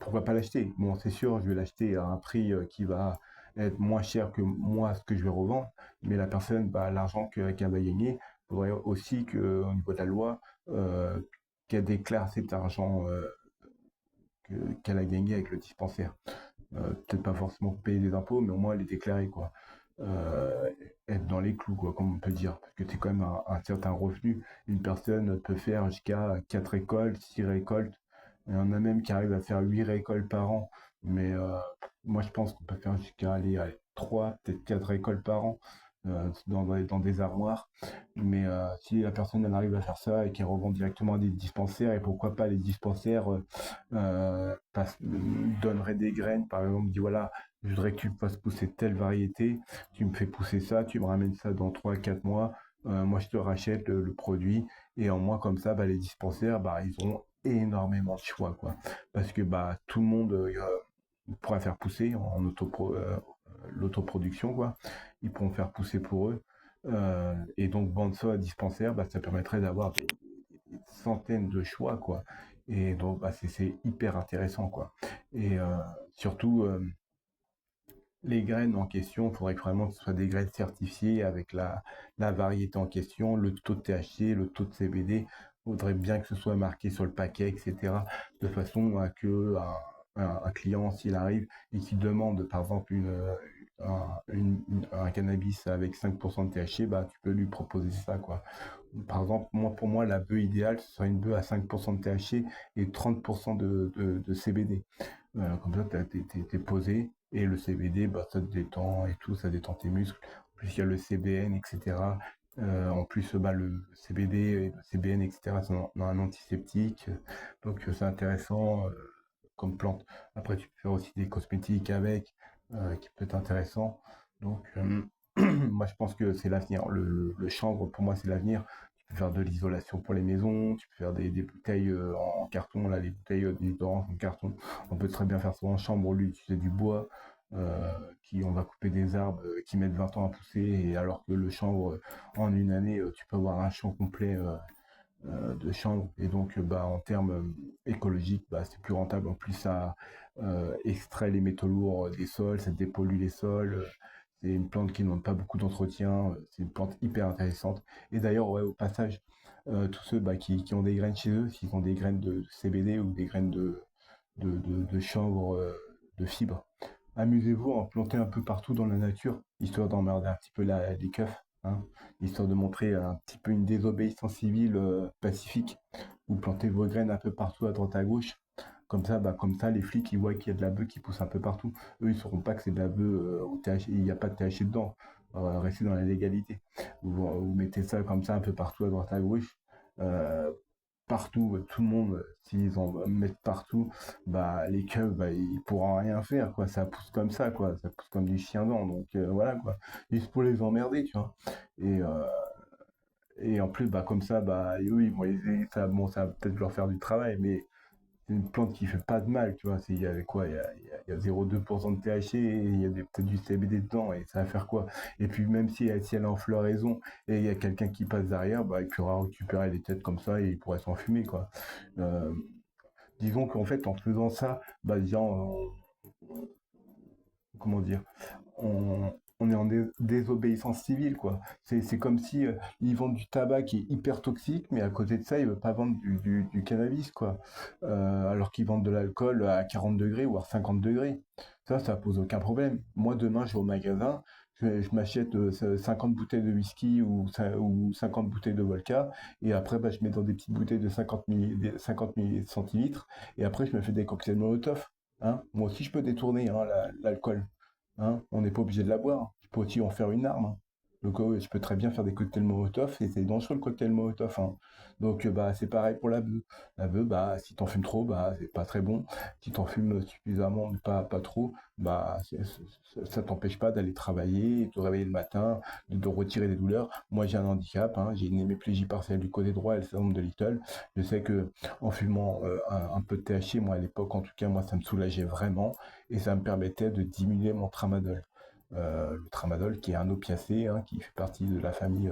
pourquoi pas l'acheter? Bon, c'est sûr, je vais l'acheter à un prix qui va être moins cher que moi ce que je vais revendre, mais la personne, bah, l'argent qu'elle va gagner, il faudrait aussi qu'au niveau de la loi, euh, qu'elle déclare cet argent qu'elle a gagné avec le dispensaire. Peut-être pas forcément payer des impôts, mais au moins les déclarer, quoi. Euh, Être dans les clous, quoi, comme on peut dire. Parce que c'est quand même un certain revenu. Une personne peut faire jusqu'à 4 récoltes, 6 récoltes. Il y en a même qui arrivent à faire 8 récoltes par an. Mais moi, je pense qu'on peut faire jusqu'à aller à 3, peut-être 4 récoltes par an dans des armoires. Mais si la personne elle arrive à faire ça et qu'elle revend directement à des dispensaires, et pourquoi pas les dispensaires donneraient des graines, par exemple, dit voilà, je voudrais que tu me fasses pousser telle variété, tu me fais pousser ça, tu me ramènes ça dans 3 4 mois, moi je te rachète le produit, et en mois comme ça, bah, les dispensaires, bah, ils auront énormément de choix, quoi. Parce que bah, tout le monde pourra faire pousser l'autoproduction, quoi. Ils pourront faire pousser pour eux. Et donc vendre ça à dispensaire, bah, ça permettrait d'avoir des centaines de choix, quoi. Et donc bah, c'est hyper intéressant, quoi. Et surtout, les graines en question, il faudrait vraiment que ce soit des graines certifiées avec la variété en question, le taux de THC, le taux de CBD. Il faudrait bien que ce soit marqué sur le paquet, etc. De façon à que un client, s'il arrive et qu'il demande par exemple un cannabis avec 5% de THC, bah, tu peux lui proposer ça, quoi. Par exemple, pour moi, la bœuf idéale, ce serait une bœuf à 5% de THC et 30% de CBD. Comme ça, t'es posé. Et le CBD, bah, ça te détend et tout, ça détend tes muscles. En plus, il y a le CBN, etc. En plus, bah, le CBD et le CBN, etc., c'est un antiseptique. Donc, c'est intéressant comme plante. Après, tu peux faire aussi des cosmétiques avec, qui peut être intéressant. Donc, moi, je pense que c'est l'avenir. Le chanvre, pour moi, c'est l'avenir. Tu peux faire de l'isolation pour les maisons, tu peux faire des bouteilles en carton, là, les bouteilles d'édulcorants en carton. On peut très bien faire ça en chambre, au lieu d'utiliser du bois, on va couper des arbres qui mettent 20 ans à pousser, et alors que le chanvre, en une année, tu peux avoir un champ complet de chanvre. Et donc, bah, en termes écologiques, bah, c'est plus rentable. En plus, ça extrait les métaux lourds des sols, ça dépollue les sols. C'est une plante qui ne demande pas beaucoup d'entretien. C'est une plante hyper intéressante. Et d'ailleurs, ouais, au passage, tous ceux bah, qui ont des graines chez eux, s'ils ont des graines de CBD ou des graines de chanvre, de fibres, amusez-vous à en planter un peu partout dans la nature, histoire d'emmerder un petit peu les keufs, hein, histoire de montrer un petit peu une désobéissance civile pacifique. Vous plantez vos graines un peu partout à droite à gauche. Comme ça, les flics ils voient qu'il y a de la bœuf qui pousse un peu partout. Eux, ils sauront pas que c'est de la bœuf au THC, il n'y a pas de THC dedans. Restez dans la légalité. Vous mettez ça comme ça un peu partout à droite à gauche. Euh, Partout, tout le monde, s'ils en mettent partout, bah les keufs, bah, ils pourront rien faire, quoi. Ça pousse comme ça, quoi. Ça pousse comme du chien dent. Donc voilà, quoi. Juste pour les emmerder, tu vois. Et, euh, et en plus, bah comme ça, bah eux, ils vont ça, bon, ça va peut-être leur faire du travail, mais c'est une plante qui fait pas de mal, tu vois. Il y a quoi? Il y a 0,2% de THC et il y a peut-être du CBD dedans, et ça va faire quoi? Et puis même si elle est en floraison et il y a quelqu'un qui passe derrière, bah il pourra récupérer les têtes comme ça et il pourrait s'en fumer, quoi. Euh, Disons qu'en fait, en faisant ça, bah, disons, comment dire, on, on est en désobéissance civile, quoi. C'est comme si ils vendent du tabac qui est hyper toxique, mais à côté de ça, ils veulent pas vendre du cannabis, quoi. Alors qu'ils vendent de l'alcool à 40 degrés ou à 50 degrés. Ça pose aucun problème. Moi, demain, je vais au magasin, je m'achète 50 bouteilles de whisky ou 50 bouteilles de vodka, et après, bah, je mets dans des petites bouteilles de 50 centilitres, et après, je me fais des cocktails Molotov. Hein. Moi aussi, je peux détourner hein, l'alcool. Hein. On n'est pas obligé de la boire. Je peux aussi en faire une arme. Hein. Donc, je peux très bien faire des cocktails Molotov, et c'est dangereux le cocktail Molotov. Hein. Donc, bah, c'est pareil pour la bœuf. La bœuf, bah, si t'en fumes trop, bah, c'est pas très bon. Si t'en fumes suffisamment, mais pas trop, bah, ça t'empêche pas d'aller travailler, de te réveiller le matin, de retirer des douleurs. Moi, j'ai un handicap, hein, j'ai une hémiplégie partielle du côté droit et le syndrome de Little. Je sais que en fumant un peu de THC, moi à l'époque, en tout cas, moi, ça me soulageait vraiment et ça me permettait de diminuer mon tramadol. Le tramadol qui est un opiacé, hein, qui fait partie de la famille.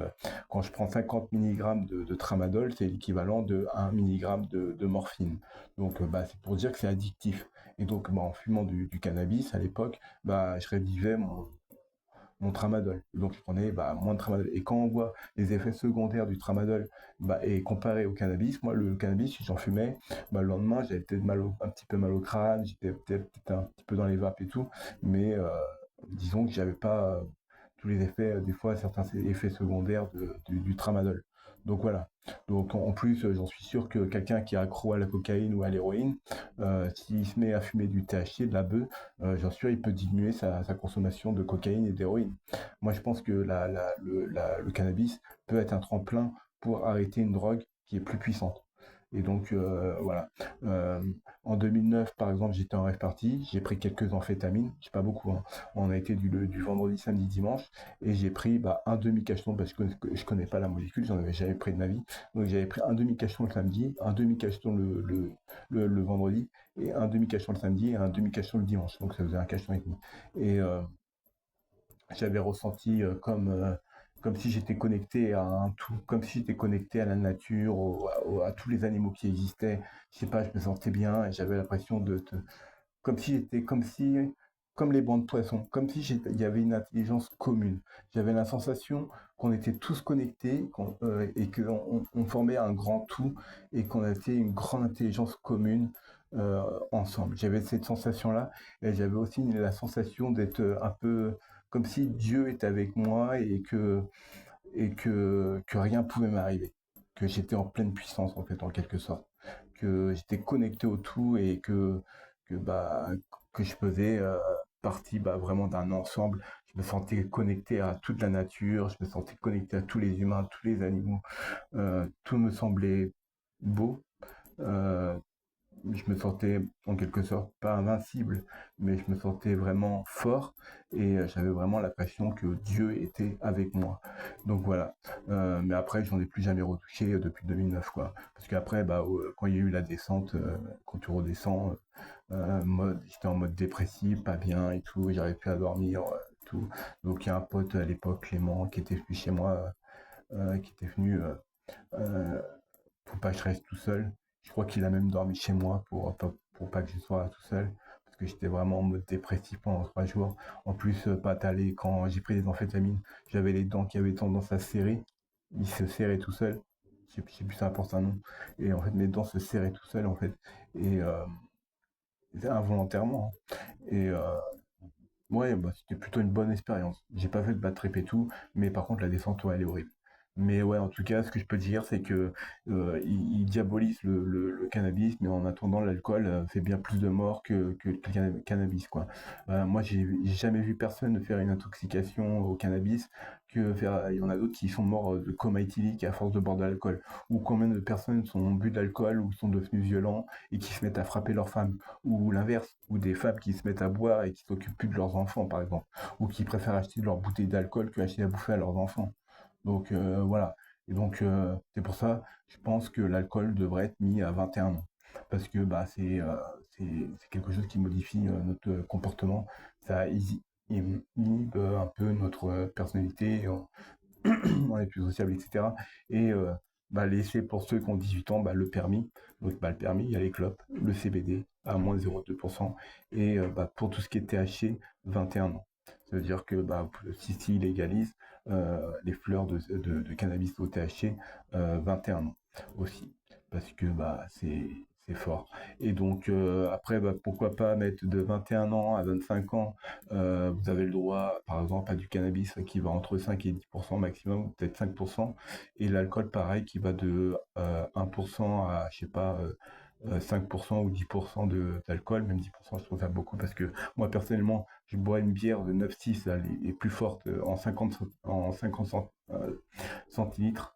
Quand je prends 50 mg de tramadol, c'est l'équivalent de 1 mg de morphine. Donc bah, c'est pour dire que c'est addictif. Et donc bah, en fumant du cannabis à l'époque, bah, je réduisais mon tramadol. Donc je prenais bah, moins de tramadol. Et quand on voit les effets secondaires du tramadol bah, et comparé au cannabis, moi le cannabis, si j'en fumais, bah, le lendemain j'avais peut-être un petit peu mal au crâne, j'étais peut-être un petit peu dans les vapes et tout, mais disons que j'avais pas tous les effets, des fois certains effets secondaires du tramadol. Donc voilà. Donc en plus, j'en suis sûr que quelqu'un qui est accro à la cocaïne ou à l'héroïne, s'il se met à fumer du THC, de la bœuf, j'en suis sûr, il peut diminuer sa consommation de cocaïne et d'héroïne. Moi, je pense que le cannabis peut être un tremplin pour arrêter une drogue qui est plus puissante. Et donc, voilà. Euh, En 2009, par exemple, j'étais en rave party, j'ai pris quelques amphétamines, c'est pas beaucoup, hein. On a été du vendredi, samedi, dimanche, et j'ai pris bah, un demi-cacheton, parce que je connais pas la molécule, j'en avais jamais pris de ma vie. Donc j'avais pris un demi-cacheton le samedi, un demi-cacheton le vendredi, et un demi-cacheton le samedi, et un demi-cacheton le dimanche. Donc ça faisait un cacheton et demi. Et j'avais ressenti comme si j'étais connecté à un tout, comme si j'étais connecté à la nature, à tous les animaux qui existaient. Je sais pas, je me sentais bien et j'avais l'impression comme si j'étais, comme les bancs de poissons, comme si il y avait une intelligence commune. J'avais la sensation qu'on était tous connectés et qu'on formait un grand tout et qu'on avait une grande intelligence commune ensemble. J'avais cette sensation-là et j'avais aussi la sensation d'être un peu comme si Dieu était avec moi et que rien pouvait m'arriver. Que j'étais en pleine puissance, en fait, en quelque sorte. Que j'étais connecté au tout et bah, que je faisais partie bah, vraiment d'un ensemble. Je me sentais connecté à toute la nature, je me sentais connecté à tous les humains, tous les animaux. Tout me semblait beau. Euh, je me sentais en quelque sorte pas invincible, mais je me sentais vraiment fort et j'avais vraiment l'impression que Dieu était avec moi. Donc voilà. Mais après, j'en ai plus jamais retouché depuis 2009, quoi. Parce qu'après, bah, quand il y a eu la descente, quand tu redescends, j'étais en mode dépressif, pas bien et tout, j'arrivais plus à dormir, tout. Donc il y a un pote à l'époque, Clément, qui était venu chez moi, qui était venu euh, pour pas que je reste tout seul. Je crois qu'il a même dormi chez moi pour pas que je sois tout seul. Parce que j'étais vraiment en mode dépressif pendant 3 jours. En plus, pas t'aller, quand j'ai pris des amphétamines, j'avais les dents qui avaient tendance à se serrer. Ils se serraient tout seuls. Je sais plus ça porte un nom. Et en fait, mes dents se serraient tout seuls, en fait. Et involontairement. Hein. Et ouais, bah, c'était plutôt une bonne expérience. J'ai pas fait de bad trip et tout, mais par contre, la descente, ouais, elle est horrible. Mais ouais, en tout cas, ce que je peux dire, c'est que ils diabolisent le cannabis, mais en attendant, l'alcool fait bien plus de morts que le cannabis, quoi. Moi, j'ai jamais vu personne faire une intoxication au cannabis il y en a d'autres qui sont morts de coma éthylique à force de boire de l'alcool. Ou combien de personnes sont bu de l'alcool ou sont devenus violents et qui se mettent à frapper leurs femmes. Ou l'inverse, ou des femmes qui se mettent à boire et qui s'occupent plus de leurs enfants, par exemple. Ou qui préfèrent acheter leur bouteille d'alcool que acheter à bouffer à leurs enfants. Donc voilà. Et donc c'est pour ça, je pense que l'alcool devrait être mis à 21 ans. Parce que bah, c'est quelque chose qui modifie notre comportement. Ça inhibe un peu notre personnalité, on est plus sociable, etc. Et bah, laisser pour ceux qui ont 18 ans bah, le permis. Donc bah, le permis, il y a les clopes, le CBD à moins 0,2%. Et bah, pour tout ce qui est THC, 21 ans. C'est-à-dire que si légalise les fleurs de cannabis au THC 21 ans aussi, parce que c'est fort. Et donc après, pourquoi pas mettre de 21 ans à 25 ans, vous avez le droit, par exemple, à du cannabis qui va entre 5 et 10% maximum, ou peut-être 5%, et l'alcool pareil qui va de 1% à, je sais pas, 5% ou 10% d'alcool, même 10% je trouve ça beaucoup parce que moi personnellement je bois une bière de 9,6 là, les plus fortes en 50 centilitres.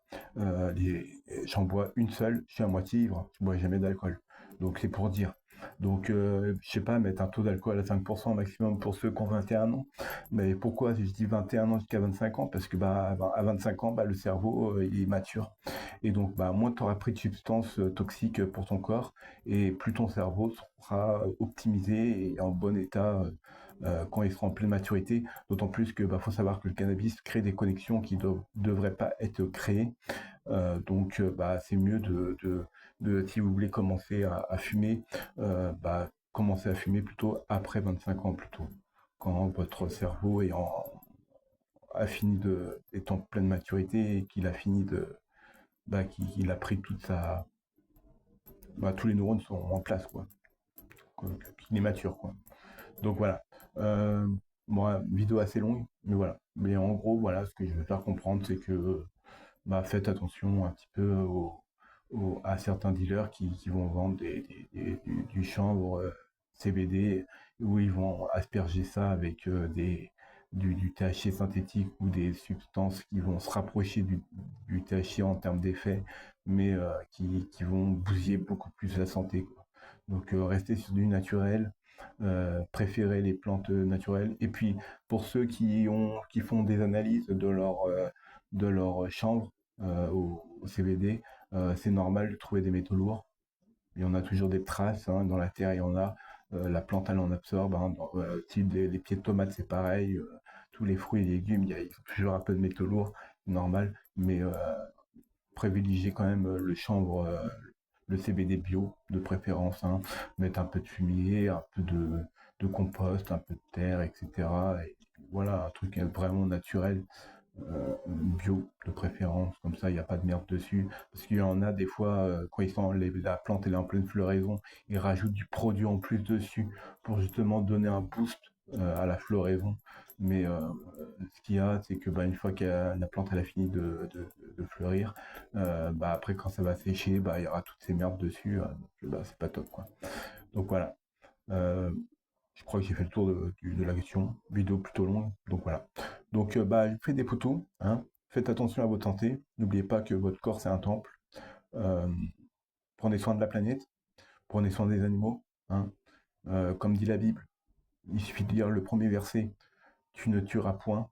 J'en bois une seule, je suis à moitié ivre, je bois jamais d'alcool. Donc c'est pour dire. Donc je sais pas, mettre un taux d'alcool à 5% maximum pour ceux qui ont 21 ans. Mais pourquoi je dis 21 ans jusqu'à 25 ans? Parce que à 25 ans, le cerveau il est mature. Et donc moins tu auras pris de substances toxiques pour ton corps, et plus ton cerveau sera optimisé et en bon état quand il sera en pleine maturité. D'autant plus que faut savoir que le cannabis crée des connexions qui ne devraient pas être créées. Donc c'est mieux si vous voulez commencer à fumer, commencer à fumer plutôt après 25 ans plutôt, quand votre cerveau est en pleine maturité et qu'il a fini qu'il a pris tous les neurones sont en place, quoi. Qu'il est mature, quoi. Donc voilà. Euh, Vidéo assez longue, mais voilà. Mais en gros, voilà, ce que je veux faire comprendre, c'est que faites attention un petit peu à certains dealers qui vont vendre du chanvre CBD, où ils vont asperger ça avec du THC synthétique ou des substances qui vont se rapprocher du THC en termes d'effet, mais qui vont bousiller beaucoup plus la santé, quoi. Donc restez sur du naturel, préférez les plantes naturelles. Et puis pour ceux qui font des analyses de leur chanvre au CBD, c'est normal de trouver des métaux lourds. Il y en a toujours des traces, hein, dans la terre, il y en a. La plante, elle en absorbe, hein. Les pieds de tomates, c'est pareil. Tous les fruits et légumes, il y a toujours un peu de métaux lourds, normal. Mais privilégiez quand même le chanvre, le CBD bio, de préférence, hein. Mettre un peu de fumier, un peu de compost, un peu de terre, etc. Et voilà, un truc vraiment naturel, bio de préférence, comme ça il n'y a pas de merde dessus. Parce qu'il y en a des fois, quand la plante elle est en pleine floraison, ils rajoutent du produit en plus dessus pour justement donner un boost à la floraison. Mais ce qu'il y a, c'est que une fois que la plante elle a fini de fleurir, après quand ça va sécher, il y aura toutes ces merdes dessus, donc c'est pas top, quoi. Donc voilà. Euh, je crois que j'ai fait le tour de la question. Vidéo plutôt longue, donc voilà. Donc faites des photos, hein. Faites attention à votre santé. N'oubliez pas que votre corps c'est un temple. Euh, Prenez soin de la planète. Prenez soin des animaux, hein. Comme dit la Bible, il suffit de lire le premier verset. Tu ne tueras point,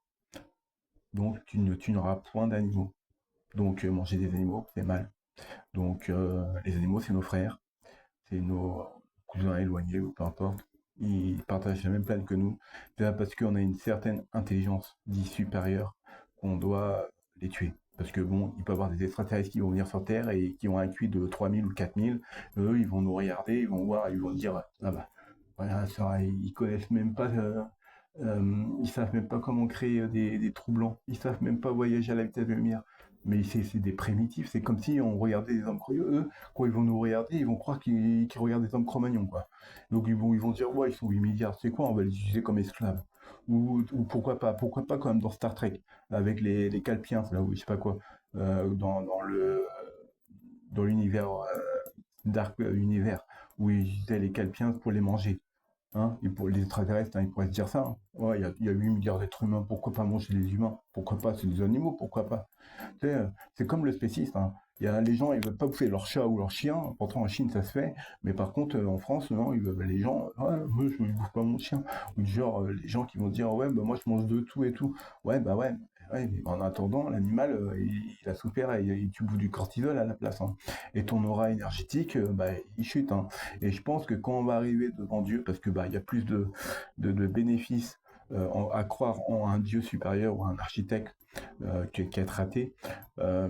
donc tu ne tueras point d'animaux. Donc manger des animaux, c'est mal. Donc les animaux, c'est nos frères, c'est nos cousins éloignés, ou peu importe. Ils partagent la même planète que nous. C'est pas parce qu'on a une certaine intelligence dite supérieure qu'on doit les tuer. Parce que bon, il peut y avoir des extraterrestres qui vont venir sur Terre et qui ont un QI de 3000 ou 4000. Eux, ils vont nous regarder, ils vont voir, ils vont dire, ah voilà, ça, ils connaissent même pas, ils savent même pas comment créer des trous blancs. Ils savent même pas voyager à la vitesse de la lumière. Mais c'est des primitifs. C'est comme si on regardait des hommes croyeux. Eux, quand ils vont nous regarder, ils vont croire qu'ils regardent des hommes Cro-Magnons, quoi. Donc ils vont dire, ouais, ils sont 8 milliards, c'est quoi, on va les utiliser comme esclaves. Ou pourquoi pas quand même dans Star Trek, avec les Calpiens, là, ou je sais pas quoi, dans l'univers, Dark Univers, où ils utilisaient les Calpiens pour les manger. Hein, et pour les extraterrestres, hein, ils pourraient se dire ça, hein. Ouais, il y a 8 milliards d'êtres humains, pourquoi pas manger les humains? Pourquoi pas? C'est des animaux, pourquoi pas? Tu sais, c'est comme le spéciste, hein. Il y a les gens, ils veulent pas bouffer leur chat ou leur chien. Pourtant, en Chine, ça se fait. Mais par contre, en France, non, les gens, ouais, moi, je ne bouffe pas mon chien. Ou genre, les gens qui vont dire, ouais, moi, je mange de tout et tout. Ouais, ouais. Ouais, mais en attendant, l'animal, il a souffert et tu bouffes du cortisol à la place, hein. Et ton aura énergétique, il chute, hein. Et je pense que quand on va arriver devant Dieu, parce que il y a plus de bénéfices à croire en un Dieu supérieur ou un architecte qu'à être athée. Euh,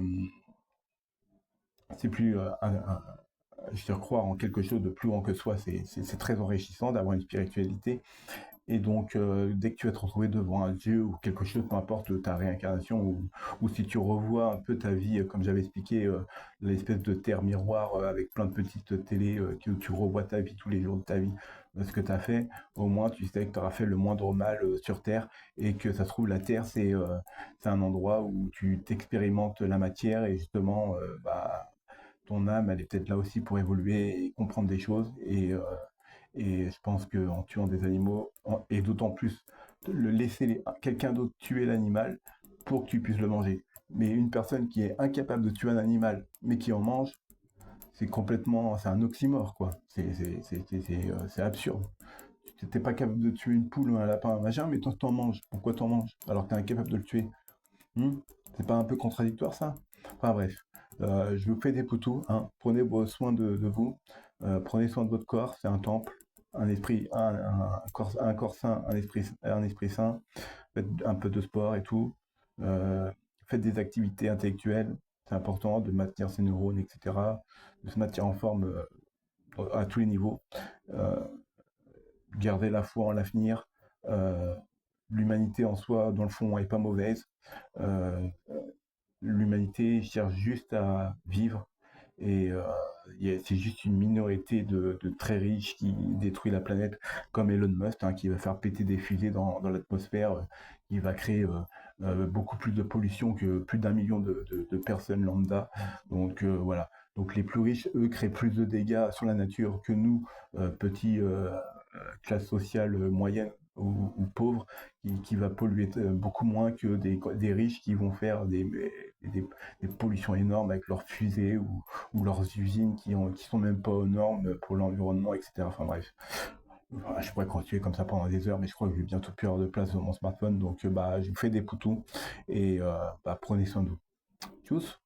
c'est plus je veux dire, croire en quelque chose de plus grand que soi, c'est très enrichissant d'avoir une spiritualité. Et donc, dès que tu vas te retrouver devant un dieu ou quelque chose, peu importe ta réincarnation, ou si tu revois un peu ta vie, comme j'avais expliqué, l'espèce de terre miroir avec plein de petites télés, où tu revois ta vie tous les jours de ta vie, ce que tu as fait, au moins tu sais que tu auras fait le moindre mal sur Terre, et que ça se trouve, la Terre, c'est un endroit où tu t'expérimentes la matière, et justement, ton âme, elle est peut-être là aussi pour évoluer et comprendre des choses. Et je pense qu'en tuant des animaux, et d'autant plus le laisser quelqu'un d'autre tuer l'animal pour que tu puisses le manger. Mais une personne qui est incapable de tuer un animal, mais qui en mange, c'est un oxymore, quoi. C'est absurde. Tu n'es pas capable de tuer une poule ou un lapin, un machin, mais toi, t'en manges. Pourquoi t'en manges alors que t'es incapable de le tuer? Hmm. C'est pas un peu contradictoire, ça? Enfin bref, je vous fais des poutous, hein. Prenez soin de vous, prenez soin de votre corps, c'est un temple, un esprit, un corps sain, un esprit sain. Faites un peu de sport et tout. Euh, Faites des activités intellectuelles, c'est important de maintenir ses neurones, etc. De se maintenir en forme à tous les niveaux. Euh, Gardez la foi en l'avenir. Euh, L'humanité en soi, dans le fond, est pas mauvaise. Euh, L'humanité cherche juste à vivre, et c'est juste une minorité de très riches qui détruit la planète, comme Elon Musk, hein, qui va faire péter des fusées dans l'atmosphère, qui va créer beaucoup plus de pollution que plus d'1 million de personnes lambda. Donc voilà. Donc les plus riches, eux, créent plus de dégâts sur la nature que nous, petits classe sociale moyenne ou pauvre, qui va polluer beaucoup moins que des riches qui vont faire des, des pollutions énormes avec leurs fusées, ou leurs usines qui sont même pas aux normes pour l'environnement, etc. Enfin bref, je pourrais continuer comme ça pendant des heures, mais je crois que je vais bientôt plus avoir de place sur mon smartphone, donc je vous fais des poutous, et prenez soin de vous. Tchuss.